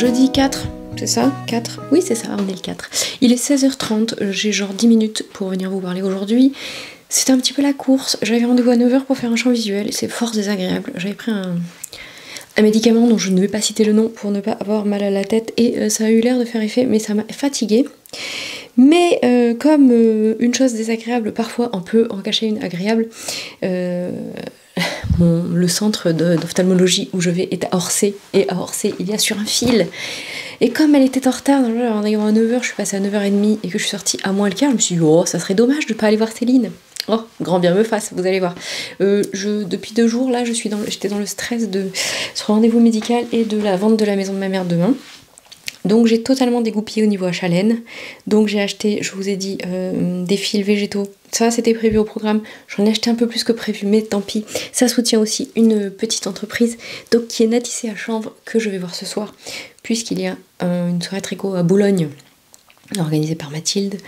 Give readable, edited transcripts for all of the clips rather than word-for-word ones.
jeudi 4, c'est ça 4? Oui c'est ça, on est le 4. Il est 16h30, j'ai genre 10 minutes pour venir vous parler aujourd'hui. C'était un petit peu la course, j'avais rendez-vous à 9h pour faire un champ visuel et c'est fort désagréable. J'avais pris un médicament dont je ne vais pas citer le nom pour ne pas avoir mal à la tête et ça a eu l'air de faire effet mais ça m'a fatiguée. Mais comme une chose désagréable parfois on peut en cacher une agréable, le centre d'ophtalmologie où je vais est à Orsay, et à Orsay il y a sur un fil. Et comme elle était en retard, en arrivant à 9h, je suis passée à 9h30 et que je suis sortie à moins le quart, je me suis dit oh ça serait dommage de pas aller voir Céline. Oh, grand bien me fasse, vous allez voir. Depuis 2 jours là, j'étais dans le stress de ce rendez-vous médical et de la vente de la maison de ma mère demain. Donc j'ai totalement dégoupillé au niveau achat laine. Donc j'ai acheté, je vous ai dit, des fils végétaux. Ça c'était prévu au programme. J'en ai acheté un peu plus que prévu, mais tant pis. Ça soutient aussi une petite entreprise donc qui est Natissé à Chanvre, que je vais voir ce soir, puisqu'il y a une soirée tricot à Boulogne, organisée par Mathilde,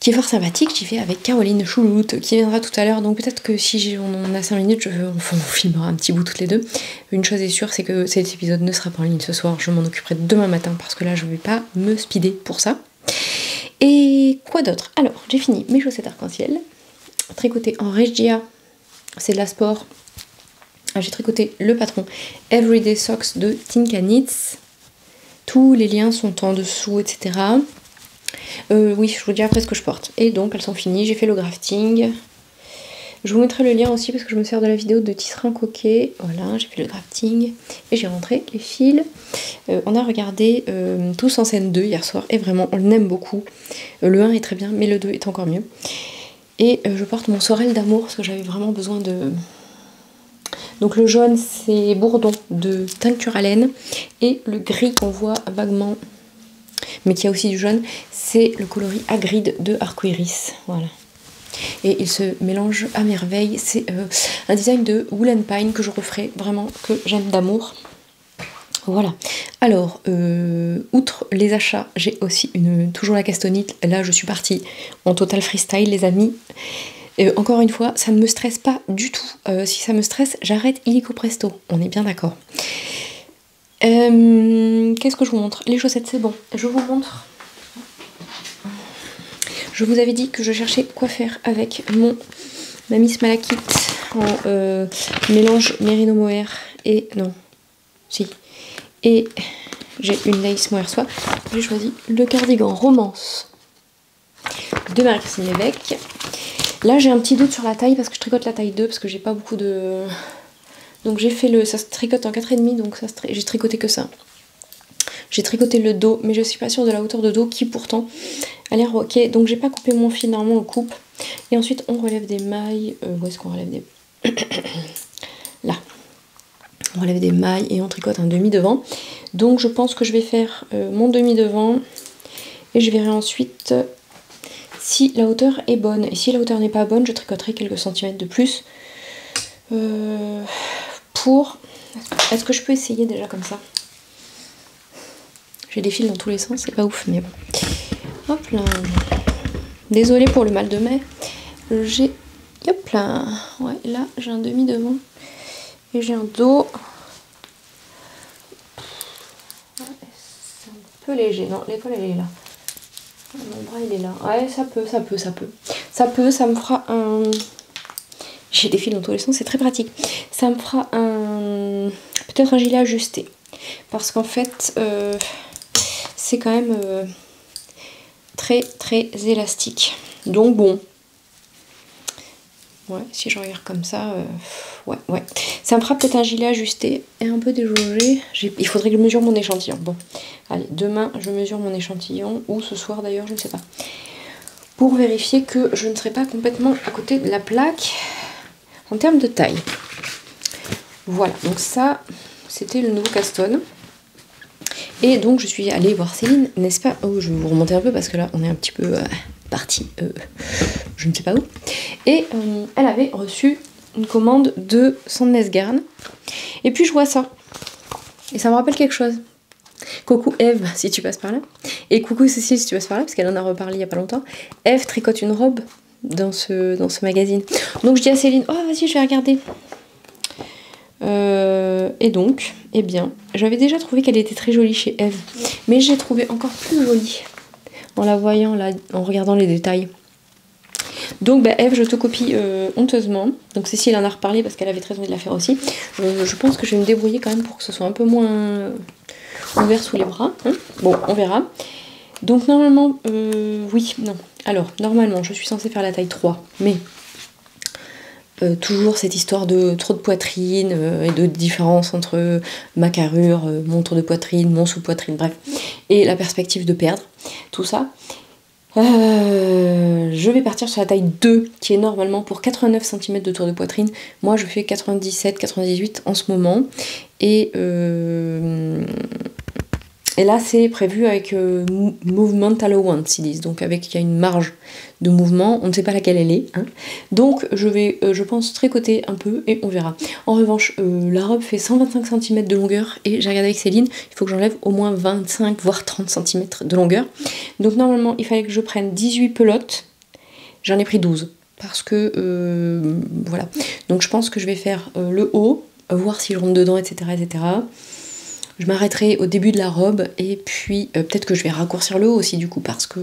qui est fort sympathique. J'y vais avec Caroline Chouloute qui viendra tout à l'heure, donc peut-être que si on a 5 minutes, on filmera un petit bout toutes les deux. Une chose est sûre, c'est que cet épisode ne sera pas en ligne ce soir, je m'en occuperai demain matin parce que là je vais pas me speeder pour ça. Et quoi d'autre? Alors j'ai fini mes chaussettes arc-en-ciel, tricotées en Regia, c'est de la sport. J'ai tricoté le patron Everyday Socks de Tinka Knits, tous les liens sont en dessous, etc. Oui, je vous dis après ce que je porte. Et donc elles sont finies, j'ai fait le grafting. Je vous mettrai le lien aussi parce que je me sers de la vidéo de Tisserand Coquet. Voilà, j'ai fait le grafting et j'ai rentré les fils. On a regardé Tous en scène 2 hier soir et vraiment on l'aime beaucoup. Le 1 est très bien mais le 2 est encore mieux. Et je porte mon Sorel d'amour parce que j'avais vraiment besoin de... Donc le jaune c'est Bourdon de Teinture à laine et le gris qu'on voit vaguement, mais qui a aussi du jaune, c'est le coloris Hagrid de Arcoiris. Voilà. Et il se mélange à merveille. C'est un design de Wool & Pine que je referai, vraiment, que j'aime d'amour. Voilà. Alors, outre les achats, j'ai aussi toujours la castonite. Là, je suis partie en total freestyle, les amis. Encore une fois, ça ne me stresse pas du tout. Si ça me stresse, j'arrête illico presto. On est bien d'accord. Qu'est-ce que je vous montre? Les chaussettes, c'est bon. Je vous montre. Je vous avais dit que je cherchais quoi faire avec ma Miss Malakite en mélange Merino Mohair et... non, si. Et j'ai une lace mohair soie. J'ai choisi le cardigan Romance de Marie-Christine Lévesque. Là, j'ai un petit doute sur la taille parce que je tricote la taille 2 parce que j'ai pas beaucoup de... Donc j'ai fait ça se tricote en 4,5, donc j'ai tricoté que ça. J'ai tricoté le dos, mais je suis pas sûre de la hauteur de dos qui pourtant a l'air ok. Donc j'ai pas coupé mon fil, normalement on coupe. Et ensuite on relève des mailles. Où est-ce qu'on relève des... Là. On relève des mailles et on tricote un demi devant. Donc je pense que je vais faire mon demi devant. Et je verrai ensuite si la hauteur est bonne. Et si la hauteur n'est pas bonne, je tricoterai quelques centimètres de plus. Est-ce que je peux essayer déjà comme ça? J'ai des fils dans tous les sens, c'est pas ouf, mais bon. Hop là. Désolée pour le mal de mai. J'ai... Hop là. Ouais, là, j'ai un demi devant. Et j'ai un dos. Ouais, c'est un peu léger. Non, l'épaule, elle est là. Mon bras, il est là. Ouais, ça peut. Ça me fera un... J'ai des fils dans tous les sens, c'est très pratique. Ça me fera peut-être un gilet ajusté. Parce qu'en fait... c'est quand même très très élastique. Donc bon. Ouais, si je regarde comme ça, ouais. Ça me fera peut-être un gilet ajusté et un peu déjaugé. Il faudrait que je mesure mon échantillon. Bon, allez, demain je mesure mon échantillon, ou ce soir d'ailleurs, je ne sais pas. Pour vérifier que je ne serai pas complètement à côté de la plaque en termes de taille. Voilà, donc ça, c'était le nouveau Caston. Et donc je suis allée voir Céline, n'est-ce pas? Oh, je vais vous remonter un peu parce que là on est un petit peu parti, je ne sais pas où. Et elle avait reçu une commande de Sandnes Garn. Et puis je vois ça. Et ça me rappelle quelque chose. Coucou Eve, si tu passes par là. Et coucou Cécile, si tu passes par là, parce qu'elle en a reparlé il n'y a pas longtemps. Eve tricote une robe dans ce magazine. Donc je dis à Céline, oh vas-y, je vais regarder. Et donc, eh bien, j'avais déjà trouvé qu'elle était très jolie chez Eve, mais j'ai trouvé encore plus jolie en la voyant là, en regardant les détails. Donc bah, Eve, je te copie honteusement. Donc Cécile en a reparlé parce qu'elle avait très envie de la faire aussi. Je pense que je vais me débrouiller quand même pour que ce soit un peu moins ouvert sous les bras. Hein. Bon, on verra. Donc normalement, oui, non. Alors, normalement, je suis censée faire la taille 3, mais toujours cette histoire de trop de poitrine et de différence entre ma carrure, mon tour de poitrine, mon sous-poitrine, bref, et la perspective de perdre tout ça. Je vais partir sur la taille 2 qui est normalement pour 89 cm de tour de poitrine. Moi je fais 97-98 en ce moment et là c'est prévu avec movement allowance, ils disent, donc avec il y a une marge de mouvement, on ne sait pas laquelle elle est, hein. Donc je vais je pense tricoter un peu et on verra. En revanche la robe fait 125 cm de longueur et j'ai regardé avec Céline, il faut que j'enlève au moins 25 voire 30 cm de longueur. Donc normalement il fallait que je prenne 18 pelotes, j'en ai pris 12 parce que voilà. Donc je pense que je vais faire le haut, voir si je rentre dedans, etc. etc. Je m'arrêterai au début de la robe et puis peut-être que je vais raccourcir le haut aussi du coup parce que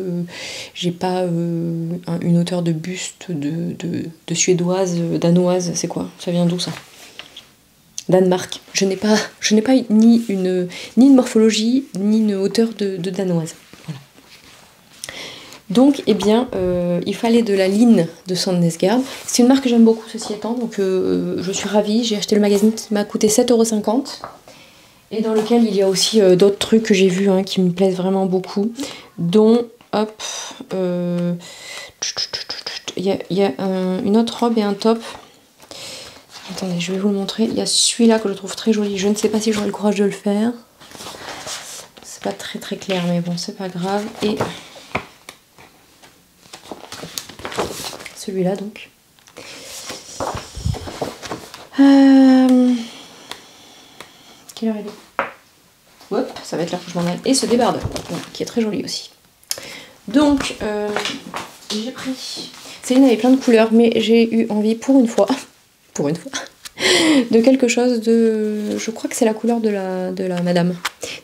j'ai pas une hauteur de buste de suédoise, danoise, c'est quoi? Ça vient d'où ça? Danemark. Je n'ai pas ni une morphologie ni une hauteur de danoise. Voilà. Donc eh bien il fallait de la ligne de Sandnesgaard. C'est une marque que j'aime beaucoup ceci étant, donc je suis ravie. J'ai acheté le magazine qui m'a coûté 7,50 € et dans lequel il y a aussi d'autres trucs que j'ai vus hein, qui me plaisent vraiment beaucoup, dont hop il y a une autre robe et un top. Attendez, je vais vous le montrer. Il y a celui-là que je trouve très joli. Je ne sais pas si j'aurai le courage de le faire. C'est pas très très clair, mais bon, c'est pas grave. Et celui-là donc. Quelle heure il est? Hop, ça va être l'heure que je m'en aille. Et ce débardeur, voilà, qui est très joli aussi. Donc, j'ai pris... Céline avait plein de couleurs, mais j'ai eu envie pour une fois, de quelque chose de... Je crois que c'est la couleur de la madame.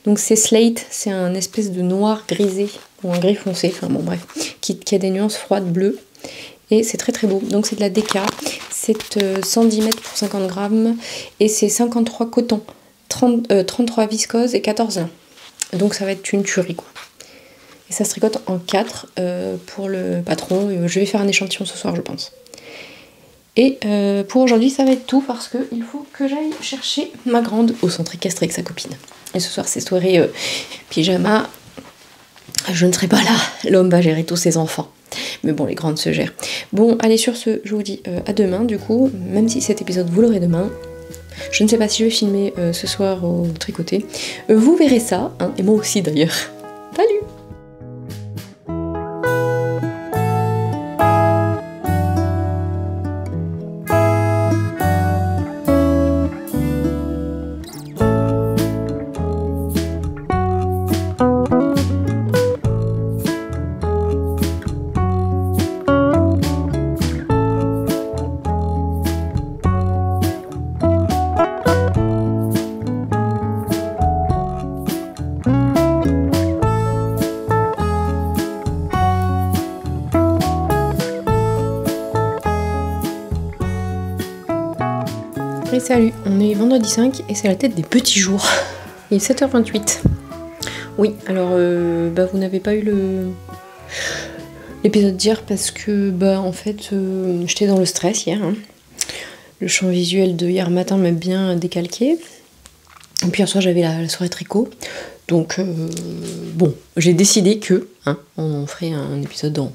Donc c'est Slate, c'est un espèce de noir grisé, ou un gris foncé, enfin bon bref, qui a des nuances froides bleues. Et c'est très très beau. Donc c'est de la DK, c'est 110 mètres pour 50 grammes, et c'est 53 coton, 33 viscose et 14 lin. Donc ça va être une tuerie quoi. Et ça se tricote en 4 pour le patron. Je vais faire un échantillon ce soir je pense. Et pour aujourd'hui ça va être tout parce qu'il faut que j'aille chercher ma grande au centre équestre avec sa copine. Et ce soir c'est soirée pyjama. Je ne serai pas là, l'homme va gérer tous ses enfants. Mais bon, les grandes se gèrent. Bon, allez, sur ce, je vous dis à demain du coup, même si cet épisode vous l'aurez demain. Je ne sais pas si je vais filmer ce soir au tricoté. Vous verrez ça, hein, et moi aussi d'ailleurs. Salut! Et salut, on est vendredi 5 et c'est la tête des petits jours. Il est 7h28. Oui, alors vous n'avez pas eu l'épisode d'hier parce que en fait j'étais dans le stress hier. Hein. Le champ visuel de hier matin m'a bien décalqué. Et puis hier soir j'avais la soirée tricot. Donc bon, j'ai décidé que on ferait un épisode dans...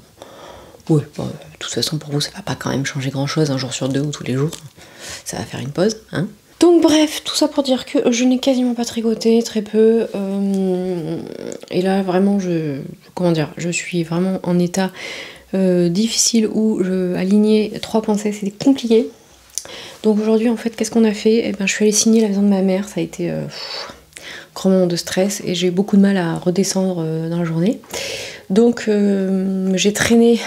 Ouais, de toute façon pour vous ça va pas quand même changer grand chose un jour sur deux ou tous les jours. Ça va faire une pause, hein. Donc bref, tout ça pour dire que je n'ai quasiment pas tricoté, très peu. Et là vraiment je suis vraiment en état difficile où aligner 3 pensées, c'était compliqué. Donc aujourd'hui en fait qu'est-ce qu'on a fait? Je suis allée signer la maison de ma mère, ça a été grand moment de stress et j'ai eu beaucoup de mal à redescendre dans la journée. Donc j'ai traîné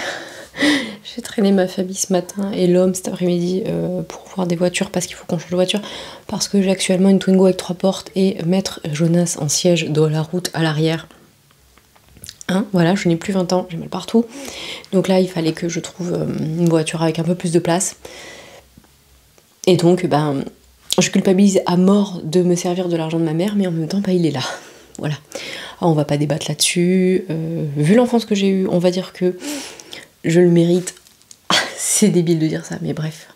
fait traîner ma famille ce matin et l'homme cet après-midi pour voir des voitures parce qu'il faut qu'on change de voiture. Parce que j'ai actuellement une Twingo avec 3 portes et mettre Jonas en siège de la route à l'arrière. Hein, voilà, je n'ai plus 20 ans, j'ai mal partout. Donc là, il fallait que je trouve une voiture avec un peu plus de place. Et donc, je culpabilise à mort de me servir de l'argent de ma mère, mais en même temps, il est là. Voilà. Alors, on va pas débattre là-dessus. Vu l'enfance que j'ai eue, on va dire que je le mérite. C'est débile de dire ça, mais bref.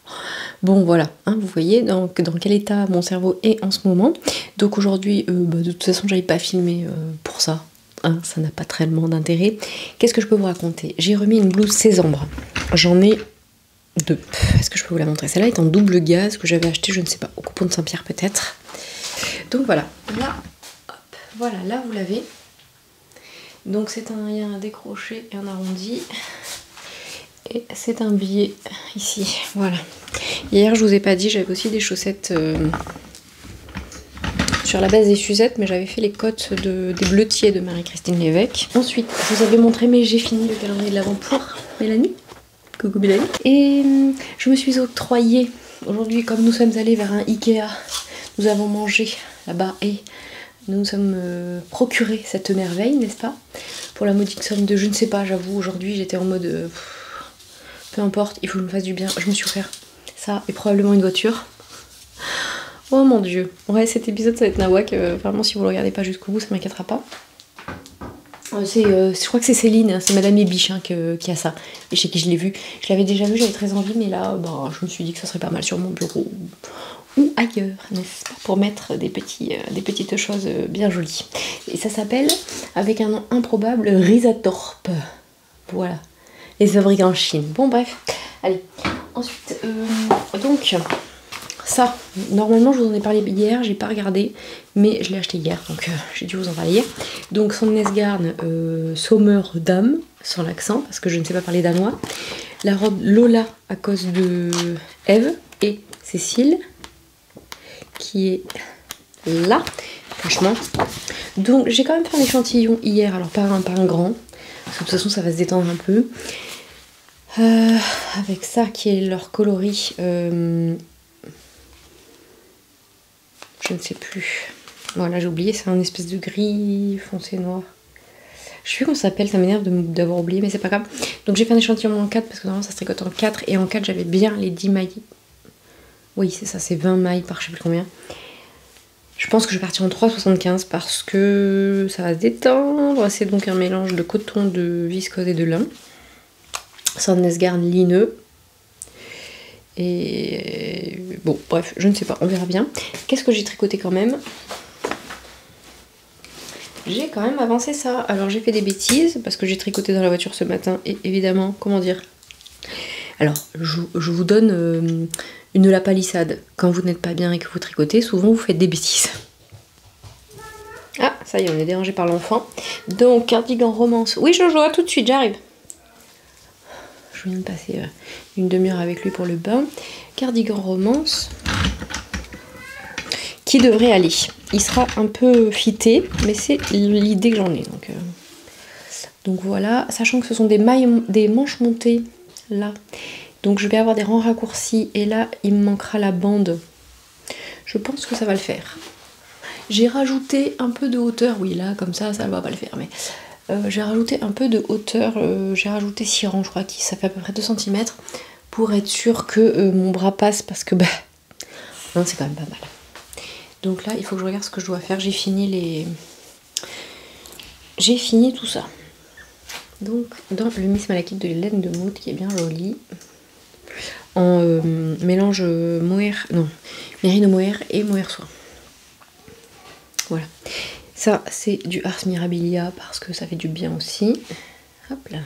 Bon, voilà. Hein, vous voyez dans quel état mon cerveau est en ce moment. Donc aujourd'hui, de toute façon, j'avais pas filmé pour ça. Hein, ça n'a pas tellement d'intérêt. Qu'est-ce que je peux vous raconter? J'ai remis une blouse César. J'en ai 2. Est-ce que je peux vous la montrer? Celle-là est en double gaze que j'avais acheté, je ne sais pas, au coupon de Saint-Pierre peut-être. Donc voilà. Là, hop, voilà, là vous l'avez. Donc il y a un décroché et un arrondi. Et c'est un billet ici. Voilà. Hier, je vous ai pas dit, j'avais aussi des chaussettes sur la base des Suzettes, mais j'avais fait les cotes des bleutiers de Marie-Christine Lévesque. Ensuite, je vous avais montré, mais j'ai fini le calendrier de l'Avent pour Mélanie. Coucou Mélanie. Et je me suis octroyée aujourd'hui, comme nous sommes allés vers un Ikea, nous avons mangé là-bas et nous nous sommes procuré cette merveille, n'est-ce pas? Pour la modique somme de je ne sais pas, j'avoue, aujourd'hui j'étais en mode peu importe, il faut que je me fasse du bien. Je me suis offert ça et probablement une voiture. Oh mon dieu. Ouais, cet épisode ça va être nawak. Vraiment, si vous le regardez pas jusqu'au bout, ça m'inquiétera pas. Je crois que c'est Céline, hein, c'est Madame Ebiche hein, qui a ça. Et chez qui je l'ai vu. Je l'avais déjà vu, j'avais très envie, mais là, je me suis dit que ça serait pas mal sur mon bureau ou ailleurs, n'est-ce pas, pour mettre des petites choses bien jolies. Et ça s'appelle, avec un nom improbable, Risatorp. Voilà. Les fabriqués en Chine. Bon, bref. Allez. Ensuite, donc... Ça, normalement je vous en ai parlé hier, j'ai pas regardé, mais je l'ai acheté hier, donc j'ai dû vous en parler hier. Donc son Nesgarn Sommerdam, sans l'accent, parce que je ne sais pas parler danois. La robe Lola à cause de Eve et Cécile, qui est là, franchement. Donc j'ai quand même fait un échantillon hier, alors pas un grand, parce que de toute façon ça va se détendre un peu. Avec ça qui est leur coloris... je ne sais plus. Voilà, j'ai oublié, c'est un espèce de gris foncé noir. Je sais plus comment ça s'appelle, ça m'énerve d'avoir oublié, mais c'est pas grave. Donc j'ai fait un échantillon en 4 parce que normalement ça se tricote en 4 et en 4 j'avais bien les 10 mailles. Oui, c'est ça, c'est 20 mailles par je sais plus combien. Je pense que je vais partir en 3,75 parce que ça va se détendre. C'est donc un mélange de coton, de viscose et de lin. C'est un Nesgarn lineux. Et bon, bref, je ne sais pas, on verra bien. Qu'est-ce que j'ai tricoté quand même? J'ai quand même avancé ça. Alors j'ai fait des bêtises parce que j'ai tricoté dans la voiture ce matin et évidemment, comment dire? Alors, je vous donne une lapalissade. Quand vous n'êtes pas bien et que vous tricotez, souvent vous faites des bêtises. Ah, ça y est, on est dérangé par l'enfant. Donc, cardigan romance. Oui, Jojo, à tout de suite, j'arrive. Je viens de passer une demi-heure avec lui pour le bain. Cardigan romance qui devrait aller. Il sera un peu fité, mais c'est l'idée que j'en ai. Donc voilà, sachant que ce sont des manches montées là. Donc je vais avoir des rangs raccourcis et là il me manquera la bande. Je pense que ça va le faire. J'ai rajouté un peu de hauteur, oui là comme ça va pas le faire, mais j'ai rajouté un peu de hauteur, j'ai rajouté 6 rangs, je crois que ça fait à peu près 2 cm pour être sûr que mon bras passe parce que non, c'est quand même pas mal. Donc là il faut que je regarde ce que je dois faire, j'ai fini tout ça. Donc dans le Miss Malakite de laine de Mout qui est bien joli, en mélange mérino mohair et mohair soie. Voilà. Ça, c'est du Ars Mirabilia parce que ça fait du bien aussi. Hop là.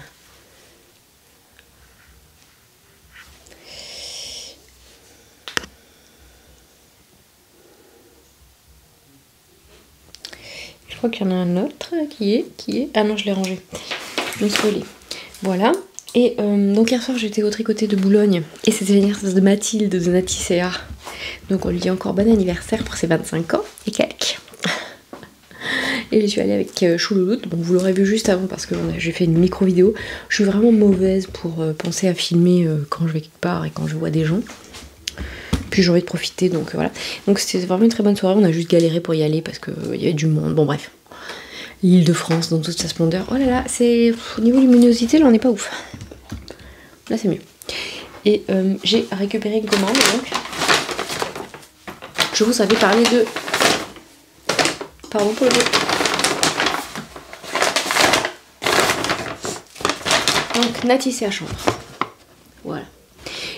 Je crois qu'il y en a un autre qui est... Ah non, je l'ai rangé. Je me suis collée. Voilà. Et donc hier soir, j'étais au tricoté de Boulogne. Et c'était l'anniversaire de Mathilde de Naticea. Donc on lui dit encore bon anniversaire pour ses 25 ans et quelques. Et je suis allée avec Choulouloute. Bon, vous l'aurez vu juste avant parce que j'ai fait une micro vidéo. Je suis vraiment mauvaise pour penser à filmer quand je vais quelque part et quand je vois des gens. Puis j'ai envie de profiter, donc voilà. Donc c'était vraiment une très bonne soirée. On a juste galéré pour y aller parce qu'il y avait du monde. Bon bref. L'Île-de-France dans toute sa splendeur. Oh là là, c'est au niveau luminosité, là on n'est pas ouf. Là c'est mieux. Et j'ai récupéré une commande, donc je vous avais parlé de... Pardon pour le bruit. Donc Nati c'est à chambre. Voilà.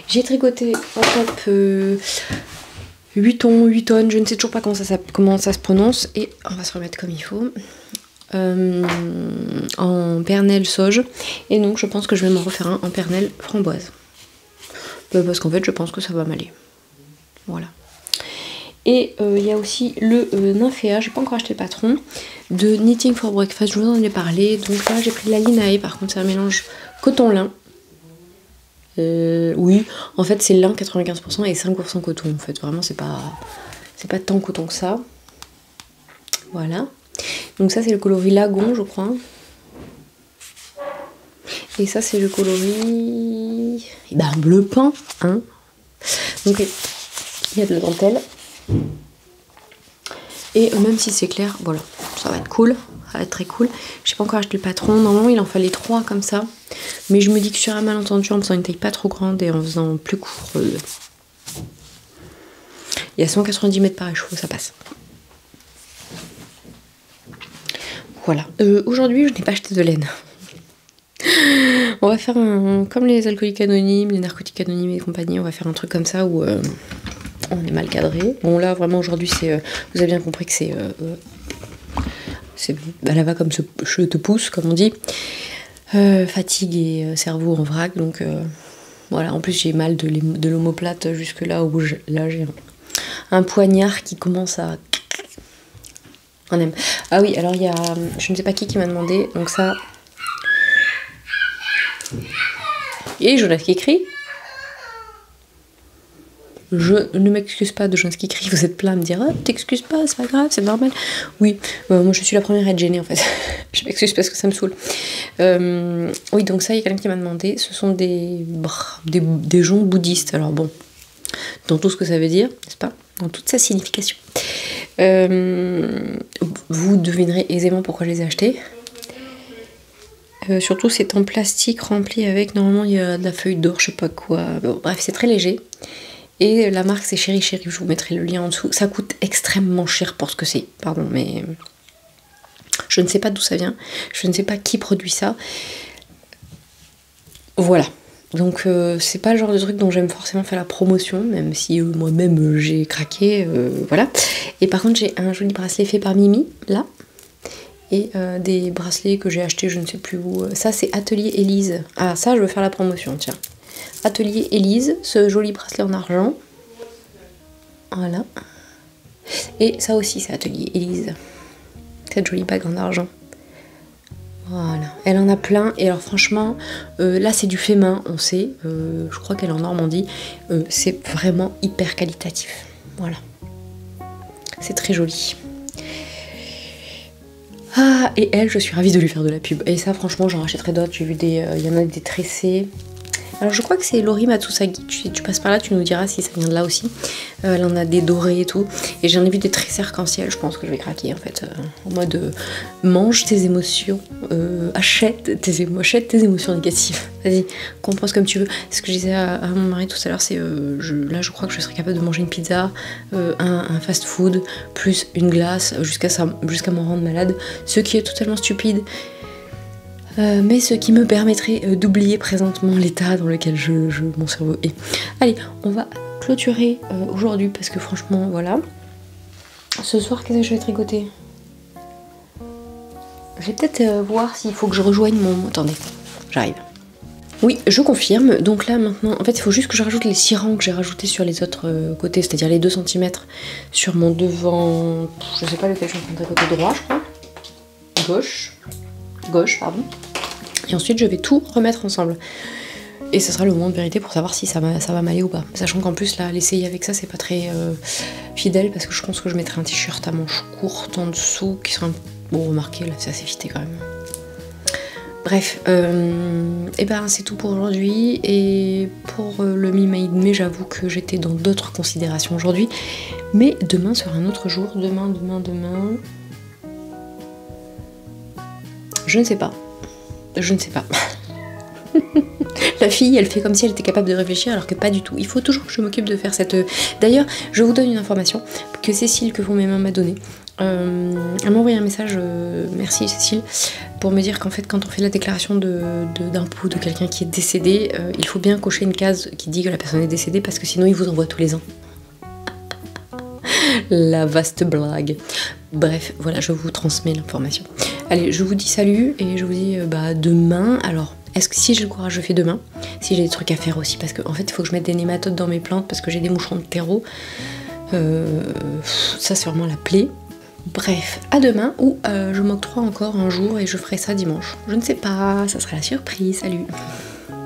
J'ai tricoté en top 8 tonnes, je ne sais toujours pas comment ça se prononce. Et on va se remettre comme il faut. En pernelle sauge. Et donc je pense que je vais m'en refaire un en pernelle framboise. Parce qu'en fait je pense que ça va m'aller. Voilà. Et il y a aussi le Nymphéa, j'ai pas encore acheté le patron, de Knitting for Breakfast, je vous en ai parlé. Donc là j'ai pris la Linae, par contre c'est un mélange coton-lin. Oui, en fait c'est lin 95% et 5% coton en fait, vraiment c'est pas tant coton que ça. Voilà. Donc ça c'est le coloris Lagon je crois. Et ça c'est le coloris bleu pain, hein. Donc il y a de la dentelle. Et même si c'est clair, voilà, ça va être cool, ça va être très cool. J'ai pas encore acheté le patron, normalement il en fallait 3 comme ça. Mais je me dis que sur un malentendu, en faisant une taille pas trop grande et en faisant plus court, il y a 190 mètres par écheveau, ça passe. Voilà. Aujourd'hui, je n'ai pas acheté de laine. On va faire comme les alcooliques anonymes, les narcotiques anonymes et compagnie, on va faire un truc comme ça où on est mal cadré. Bon là, vraiment aujourd'hui, c'est vous avez bien compris que c'est la va comme je te pousse, comme on dit. Fatigue et cerveau en vrac, donc voilà. En plus j'ai mal de l'omoplate jusque là où là j'ai un poignard qui commence à... On aime. Ah oui, alors il y a, je ne sais pas qui m'a demandé, donc ça... Et Jonas qui écrit. Je ne m'excuse pas de gens qui crient, vous êtes plein à me dire t'excuses pas, c'est pas grave, c'est normal. Oui, moi je suis la première à être gênée en fait. Je m'excuse parce que ça me saoule. Oui, donc ça, il y a quelqu'un qui m'a demandé, ce sont des joncs bouddhistes. Alors bon, dans tout ce que ça veut dire, n'est-ce pas, dans toute sa signification. Vous devinerez aisément pourquoi je les ai achetés. Surtout c'est en plastique rempli avec, normalement il y a de la feuille d'or, je sais pas quoi. Bon, bref, c'est très léger. Et la marque c'est Chéri Chéri, je vous mettrai le lien en dessous. Ça coûte extrêmement cher pour ce que c'est, pardon, mais je ne sais pas d'où ça vient, je ne sais pas qui produit ça. Voilà, donc c'est pas le genre de truc dont j'aime forcément faire la promotion, même si moi-même j'ai craqué, voilà. Et par contre j'ai un joli bracelet fait par Mimi, là. Et des bracelets que j'ai achetés je ne sais plus où. Ça c'est Atelier Élise. Ah ça je veux faire la promotion, tiens. Atelier Élise, ce joli bracelet en argent. Voilà. Et ça aussi c'est Atelier Élise. Cette jolie bague en argent. Voilà. Elle en a plein. Et alors franchement, là c'est du fait main, on sait. Je crois qu'elle est en Normandie. C'est vraiment hyper qualitatif. Voilà. C'est très joli. Ah, et elle, je suis ravie de lui faire de la pub. Et ça, franchement, j'en rachèterai d'autres. J'ai vu il y en a des tressés. Alors, je crois que c'est Laurie Matsusagi. Tu passes par là, tu nous diras si ça vient de là aussi. Elle en a des dorés et tout. Et j'en ai vu des tressés arc-en-ciel. Je pense que je vais craquer, en fait. En mode, mange tes émotions. Achète tes émotions négatives. Vas-y, comprends comme tu veux. Ce que je disais à mon mari tout à l'heure, c'est là, je crois que je serais capable de manger une pizza, un fast-food, plus une glace, jusqu'à m'en rendre malade. Ce qui est totalement stupide. Mais ce qui me permettrait d'oublier présentement l'état dans lequel mon cerveau est. Allez, on va clôturer aujourd'hui parce que franchement, voilà. Ce soir, qu'est-ce que je vais tricoter? Je vais peut-être voir s'il faut que je rejoigne mon... Attendez, j'arrive. Oui, je confirme. Donc là, maintenant, en fait, il faut juste que je rajoute les 6 rangs que j'ai rajoutés sur les autres côtés, c'est-à-dire les 2 cm sur mon devant... Je sais pas lequel je suis en train de tricoter, droit, je crois. Gauche, pardon. Et ensuite je vais tout remettre ensemble. Et ce sera le moment de vérité pour savoir si ça va m'aller ou pas. Sachant qu'en plus là, l'essayer avec ça c'est pas très fidèle parce que je pense que je mettrai un t-shirt à manches courtes en dessous qui sera Bon, remarquez, là, ça s'est fité quand même. Bref, et ben c'est tout pour aujourd'hui. Et pour le Me Made Me, j'avoue que j'étais dans d'autres considérations aujourd'hui. Mais demain sera un autre jour. Demain. Je ne sais pas. La fille, elle fait comme si elle était capable de réfléchir alors que pas du tout. Il faut toujours que je m'occupe de faire cette... D'ailleurs, je vous donne une information que Cécile, que font mes mains, m'a donnée. Elle m'a envoyé un message, merci Cécile, pour me dire qu'en fait quand on fait la déclaration d'impôt de quelqu'un qui est décédé, il faut bien cocher une case qui dit que la personne est décédée parce que sinon il vous envoie tous les ans. La vaste blague. Bref, voilà, je vous transmets l'information. Allez, je vous dis salut et je vous dis demain. Alors, est-ce que si j'ai le courage, je fais demain. Si j'ai des trucs à faire aussi, parce qu'en fait, il faut que je mette des nématodes dans mes plantes parce que j'ai des moucherons de terreau. Ça, c'est vraiment la plaie. Bref, à demain ou je m'octroie encore un jour et je ferai ça dimanche. Je ne sais pas, ça sera la surprise. Salut.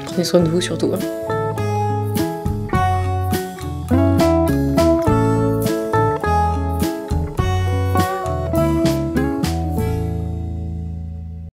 Prenez soin de vous surtout. Hein.